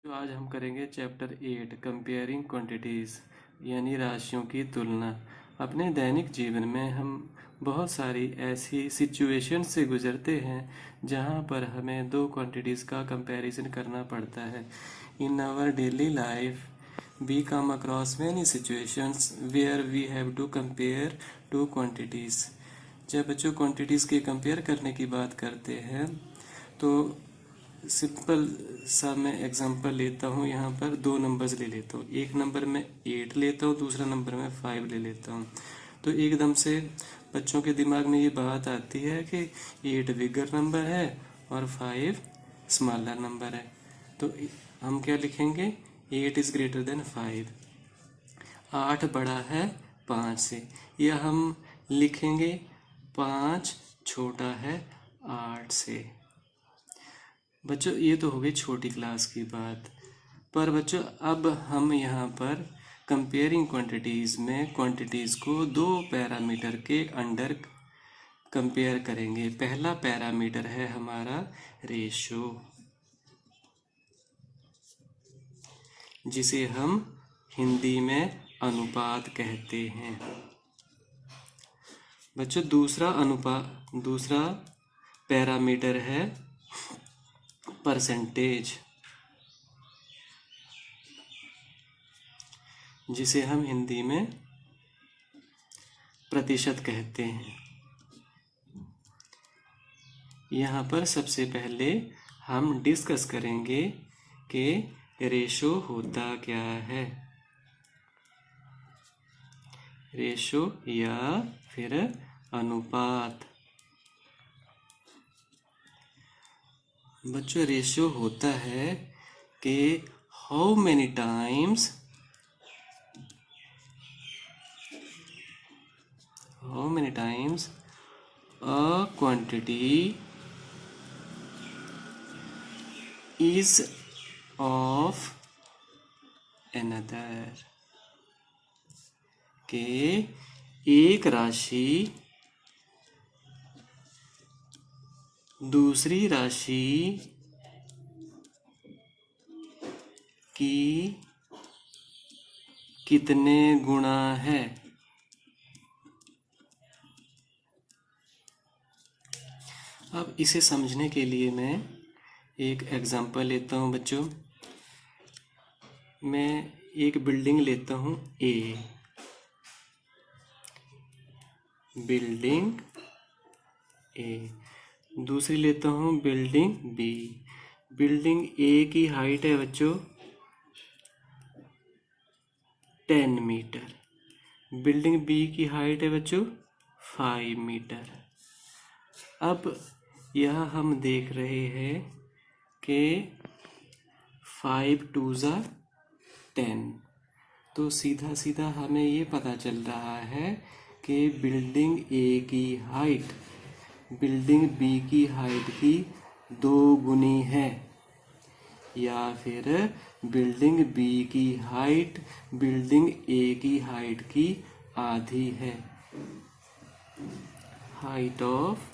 तो आज हम करेंगे चैप्टर 8 कंपेयरिंग क्वांटिटीज़ यानी राशियों की तुलना। अपने दैनिक जीवन में हम बहुत सारी ऐसी सिचुएशन से गुजरते हैं जहाँ पर हमें दो क्वांटिटीज़ का कंपैरिजन करना पड़ता है। In our daily life we come across many situations where we have to compare two quantities. जब बच्चों क्वांटिटीज़ के कंपेयर करने की बात करते हैं तो सिंपल सा मैं एग्जांपल लेता हूँ। यहाँ पर दो नंबर्स ले लेता हूँ, एक नंबर में 8 लेता हूँ, दूसरा नंबर में 5 ले लेता हूँ। तो एकदम से बच्चों के दिमाग में ये बात आती है कि 8 बिगर नंबर है और 5 स्मॉलर नंबर है। तो हम क्या लिखेंगे, 8 इज़ ग्रेटर देन 5। 8 बड़ा है 5 से, या हम लिखेंगे 5 छोटा है 8 से। बच्चों ये तो हो गई छोटी क्लास की बात। पर बच्चों अब हम यहाँ पर कंपेयरिंग क्वांटिटीज़ में क्वांटिटीज़ को दो पैरामीटर के अंडर कंपेयर करेंगे। पहला पैरामीटर है हमारा रेशो, जिसे हम हिंदी में अनुपात कहते हैं। बच्चों दूसरा पैरामीटर है परसेंटेज, जिसे हम हिंदी में प्रतिशत कहते हैं। यहाँ पर सबसे पहले हम डिस्कस करेंगे कि रेशो होता क्या है। रेशो या फिर अनुपात। बच्चों रेशो होता है कि how many times a quantity is of another, के एक राशि दूसरी राशि की कितने गुणा है। अब इसे समझने के लिए मैं एक एग्जांपल लेता हूँ बच्चों। मैं एक बिल्डिंग लेता हूँ ए, बिल्डिंग ए, दूसरी लेता हूँ बिल्डिंग बी। बिल्डिंग ए की हाइट है बच्चों 10 मीटर, बिल्डिंग बी की हाइट है बच्चों 5 मीटर। अब यह हम देख रहे हैं कि 5 2 ज़ा 10, तो सीधा सीधा हमें ये पता चल रहा है कि बिल्डिंग ए की हाइट बिल्डिंग बी की हाइट की 2 गुनी है, या फिर बिल्डिंग बी की हाइट बिल्डिंग ए की हाइट की आधी है। Height of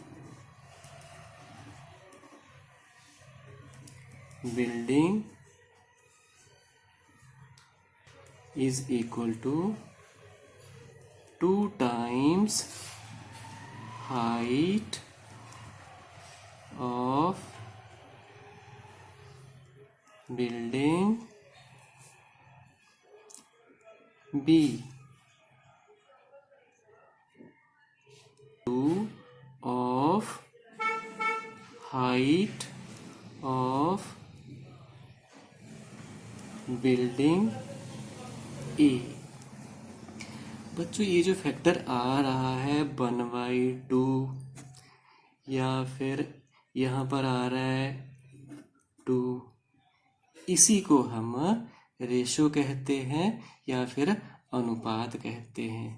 building is equal to 2 times height of building B, 2 of height of building ए। बच्चों ये जो फैक्टर आ रहा है 1/2, या फिर यहाँ पर आ रहा है 2, इसी को हम रेशो कहते हैं या फिर अनुपात कहते हैं।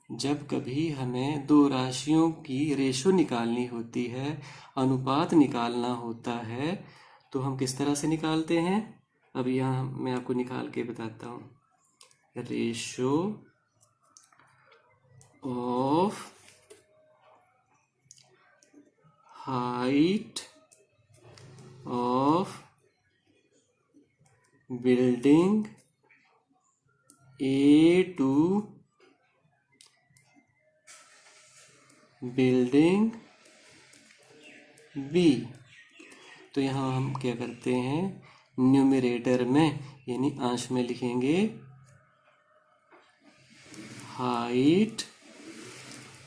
जब कभी हमें दो राशियों की रेशो निकालनी होती है, अनुपात निकालना होता है, तो हम किस तरह से निकालते हैं, अब यहाँ मैं आपको निकाल के बताता हूँ। Ratio of height of building A to building B. तो यहाँ हम क्या करते हैं, न्यूमरेटर में यानी अंश में लिखेंगे height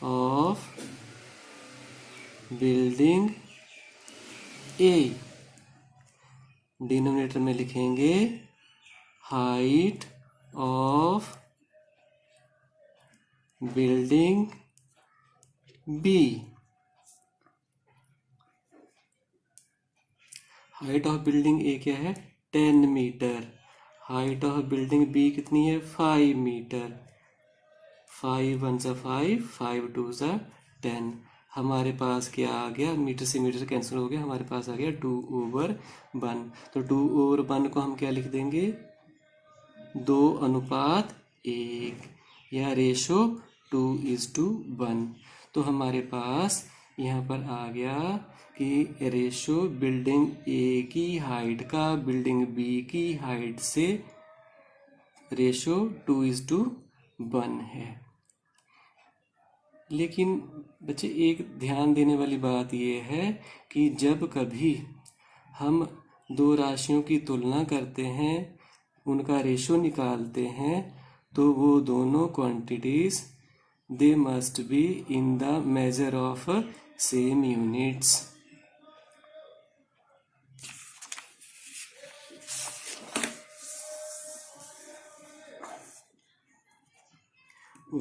of building A, denominator में लिखेंगे height of building B. Height of building A क्या है, 10 metre. Height of building B कितनी है, 5 मीटर। 5 1 सा 5, 5 2 सा 10। हमारे पास क्या आ गया, मीटर से मीटर कैंसिल हो गया, हमारे पास आ गया 2/1। तो 2/1 को हम क्या लिख देंगे, 2:1 या रेशो 2:1। तो हमारे पास यहाँ पर आ गया कि रेशो बिल्डिंग ए की हाइट का बिल्डिंग बी की हाइट से रेशो 2:1 है। लेकिन बच्चे एक ध्यान देने वाली बात यह है कि जब कभी हम दो राशियों की तुलना करते हैं, उनका रेशो निकालते हैं, तो वो दोनों quantities they must be in the measure of same units.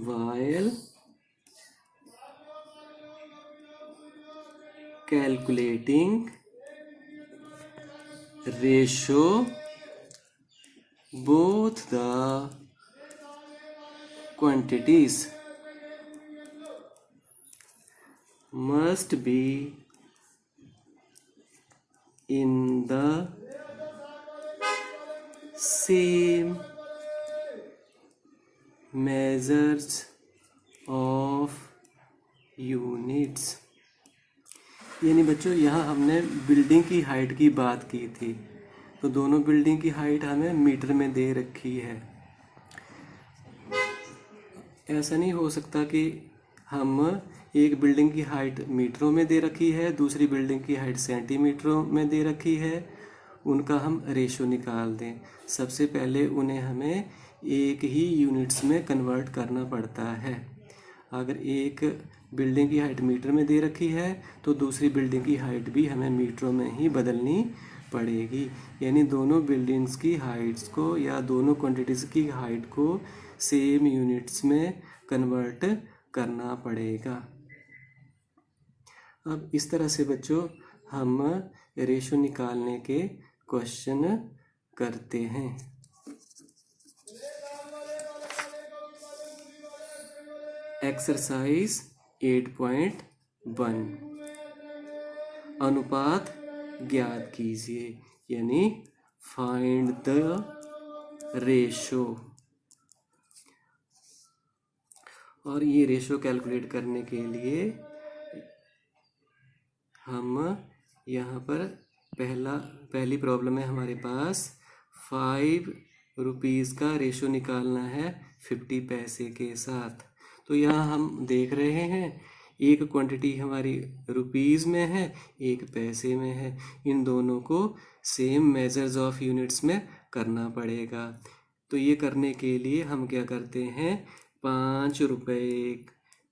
While calculating ratio, both the quantities must be in the same measures of units। यानी बच्चों यहाँ हमने बिल्डिंग की हाइट की बात की थी, तो दोनों बिल्डिंग की हाइट हमें मीटर में दे रखी है। ऐसा नहीं हो सकता कि हम एक बिल्डिंग की हाइट मीटरों में दे रखी है, दूसरी बिल्डिंग की हाइट सेंटीमीटरों में दे रखी है, उनका हम रेशो निकाल दें। सबसे पहले उन्हें हमें एक ही यूनिट्स में कन्वर्ट करना पड़ता है। अगर एक बिल्डिंग की हाइट मीटर में दे रखी है तो दूसरी बिल्डिंग की हाइट भी हमें मीटरों में ही बदलनी पड़ेगी। यानी दोनों बिल्डिंग्स की हाइट्स को या दोनों क्वांटिटीज़ की हाइट को सेम यूनिट्स में कन्वर्ट करना पड़ेगा। अब इस तरह से बच्चों हम रेशो निकालने के क्वेश्चन करते हैं। एक्सरसाइज 8.1 अनुपात ज्ञात कीजिए, यानी फाइंड द रेशो। और ये रेशो कैलकुलेट करने के लिए हम यहाँ पर पहली प्रॉब्लम है हमारे पास 5 रुपीज़ का रेशो निकालना है 50 पैसे के साथ। तो यहाँ हम देख रहे हैं एक क्वांटिटी हमारी रुपीज़ में है, एक पैसे में है। इन दोनों को सेम मेजर्स ऑफ यूनिट्स में करना पड़ेगा। तो ये करने के लिए हम क्या करते हैं, 5 रुपये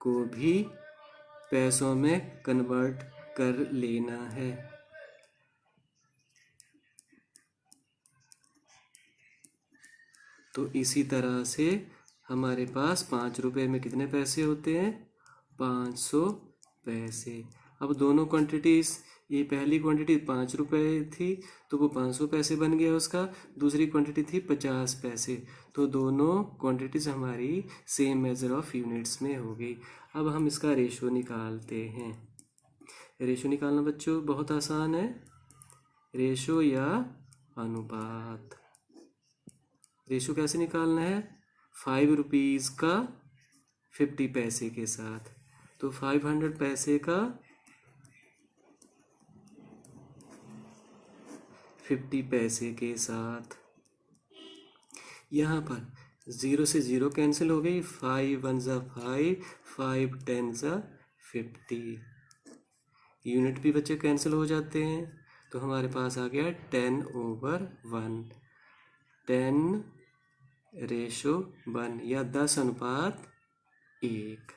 को भी पैसों में कन्वर्ट कर लेना है। तो इसी तरह से हमारे पास 5 रुपये में कितने पैसे होते हैं, 500 पैसे। अब दोनों क्वांटिटीज़, ये पहली क्वांटिटी 5 रुपये थी तो वो 500 पैसे बन गया उसका, दूसरी क्वांटिटी थी 50 पैसे। तो दोनों क्वांटिटीज़ हमारी सेम मेजर ऑफ यूनिट्स में हो गई। अब हम इसका रेशो निकालते हैं। रेशो निकालना बच्चों बहुत आसान है। रेशो या अनुपात, रेशो कैसे निकालना है, 5 रुपीज़ का 50 पैसे के साथ। तो 500 पैसे का 50 पैसे के साथ यहाँ पर 0 से 0 कैंसिल हो गई, 5 1 ज़ा 5, 5 10 ज़ा 50। यूनिट भी बच्चे कैंसिल हो जाते हैं, तो हमारे पास आ गया 10/1, 10:1 या 10:1।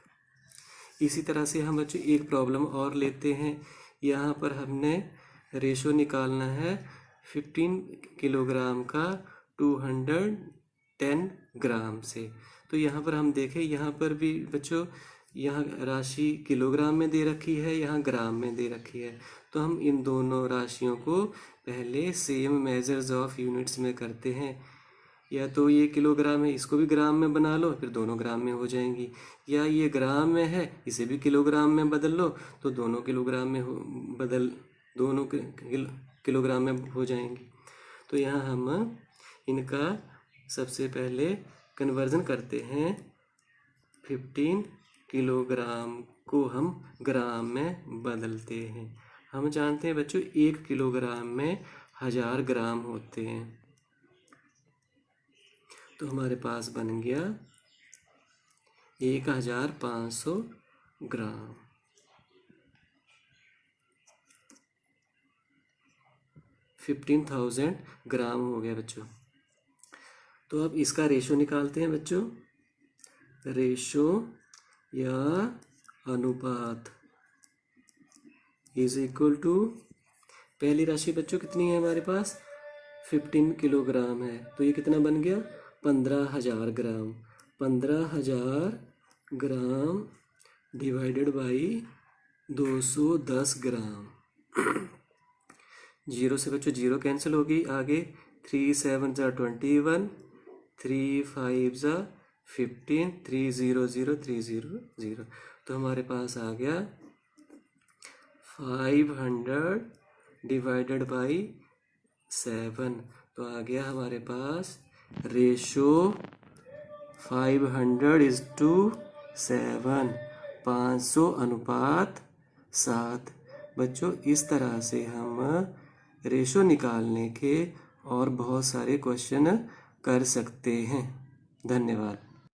इसी तरह से हम बच्चों एक प्रॉब्लम और लेते हैं। यहाँ पर हमने रेशो निकालना है 15 किलोग्राम का 210 ग्राम से। तो यहाँ पर हम देखें, यहाँ पर भी बच्चों यहाँ राशि किलोग्राम में दे रखी है, यहाँ ग्राम में दे रखी है। तो हम इन दोनों राशियों को पहले सेम मेजर्स ऑफ यूनिट्स में करते हैं। या तो ये किलोग्राम है, इसको भी ग्राम में बना लो, फिर दोनों ग्राम में हो जाएंगी। या ये ग्राम में है, इसे भी किलोग्राम में बदल लो, तो दोनों किलोग्राम में दोनों किलोग्राम में हो जाएंगी। तो यहाँ हम इनका सबसे पहले कन्वर्जन करते हैं। 15 किलोग्राम को हम ग्राम में बदलते हैं। हम जानते हैं बच्चों 1 किलोग्राम में 1000 ग्राम होते हैं। तो हमारे पास बन गया 1500 ग्राम। 15,000 ग्राम हो गया बच्चों। तो अब इसका रेशो निकालते हैं बच्चों। रेशो या अनुपात इज इक्वल टू, पहली राशि बच्चों कितनी है हमारे पास, 15 किलोग्राम है, तो ये कितना बन गया 15,000 ग्राम। 15,000 ग्राम डिवाइडेड बाई 210 ग्राम। 0 से बच्चों 0 कैंसिल होगी, आगे 3 7 ज़ा 21, 3 5 ज़ा 15, 3 0 0 3 0 0। तो हमारे पास आ गया 500 डिवाइडेड बाई 7। तो आ गया हमारे पास रेशो 500:7, 500:7। बच्चों इस तरह से हम रेशो निकालने के और बहुत सारे क्वेश्चन कर सकते हैं। धन्यवाद।